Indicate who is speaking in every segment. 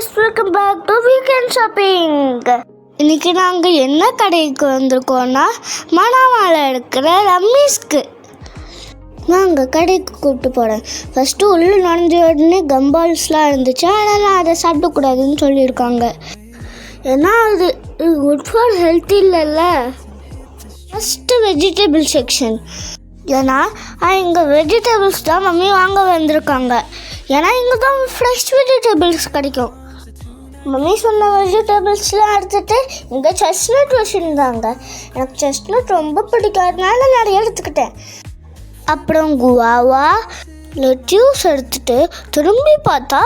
Speaker 1: guys, welcome back to Weekend Shopping. இன்னைக்கு நாங்கள் என்ன கடைக்கு வந்திருக்கோம்னா மணாமாவில் இருக்கிற ரம்மீஸ்க்கு நாங்கள் கடைக்கு கூப்பிட்டு போகிறேன். ஃபஸ்ட்டு உள்ளே நுழைஞ்ச உடனே கம்பால்ஸ்லாம் இருந்துச்சு, ஆனால் நான் அதை சாப்பிடக்கூடாதுன்னு சொல்லியிருக்காங்க. ஏன்னா அது குட் ஃபார் ஹெல்த் இல்லைல்ல. First vegetable section. ஏன்னா இங்கே வெஜிடபிள்ஸ் தான் மம்மி வாங்க வந்திருக்காங்க. ஏன்னா இங்கே தான் ஃப்ரெஷ் வெஜிடபிள்ஸ் கிடைக்கும். மம்மி சொன்ன வெஜிடபிள்ஸ்லாம் எடுத்துகிட்டு இங்கே செஸ்னட் வச்சுருந்தாங்க. எனக்கு செஸ்னட் ரொம்ப பிடிக்காதனால நிறைய எடுத்துக்கிட்டேன். அப்புறம் குவாவா லெட்யூஸ் எடுத்துகிட்டு திரும்பி பார்த்தா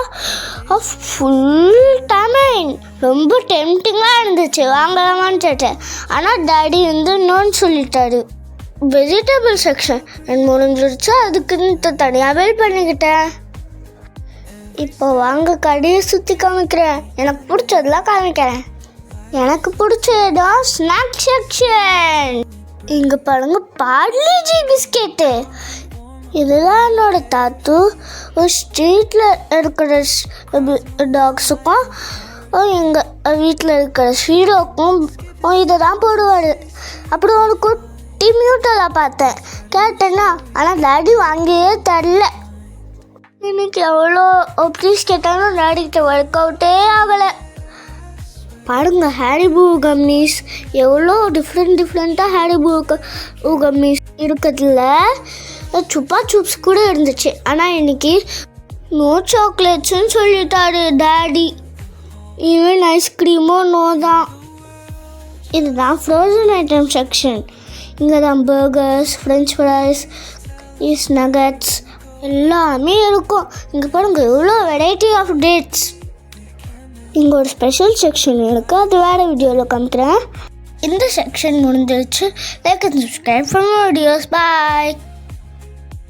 Speaker 1: ஃபுல் டமைன். ரொம்ப டெம்டிங்காக இருந்துச்சு, வாங்கலாமான்னு கேட்டேன். ஆனால் டாடி நோன்னு சொல்லிட்டாரு. வெஜிடபிள் செக்ஷன் முடிஞ்சிருச்சு, அதுக்குன்னு தனியாக வெயிட் பண்ணிக்கிட்டேன். இப்போ வாங்க கடையை சுற்றி காமிக்கிறேன். எனக்கு பிடிச்சதெல்லாம் காமிக்கிறேன். எனக்கு பிடிச்ச இடம் ஸ்நாக் செக்ஷன். இங்கே பாருங்க, பார்லிஜி பிஸ்கெட்டு. இதுதான் என்னோட தாத்து ஒரு ஸ்ட்ரீட்டில் இருக்கிற டாக்ஸுக்கும் எங்கள் வீட்டில் இருக்கிற ஷீரோக்கும் இதை தான் போடுவார். அப்புறம் ஒரு குட்டி மியூட்டலா பார்த்தேன், கேட்டேன்னா ஆனால் டாடி வாங்கியே தரல. இன்னைக்கு எவ்வளோ ப்ளீஸ் கேட்டாலும் டாடிக்கிட்ட ஒர்க் அவுட்டே ஆகலை. பாருங்க, ஹேரிபூ கம்மிஸ் எவ்வளோ டிஃப்ரெண்ட்டாக ஹேரிபூ கம்மிஸ் இருக்கிறதுல சுப்பா சூப்ஸ் கூட இருந்துச்சு. ஆனால் இன்னைக்கு நோ சாக்லேட்ஸ்ன்னு சொல்லிட்டாரு டாடி. ஈவன் ஐஸ்கிரீமும் நோ தான். இதுதான் ஃப்ரோசன் ஐட்டம் செக்ஷன். இங்கே தான் பர்கர்ஸ், ஃப்ரெஞ்ச் ஃப்ரைஸ், நகட்ஸ் எல்லாமே இருக்கும். இங்கே பாருங்கள் எவ்வளோ வெரைட்டி ஆஃப் டேட்ஸ். இங்கே ஒரு ஸ்பெஷல் செக்ஷன் இருக்குது, அது வேறு வீடியோவில் காமிக்கிறேன். இந்த செக்ஷன் முடிஞ்சிருச்சு. Like and subscribe for videos. Bye.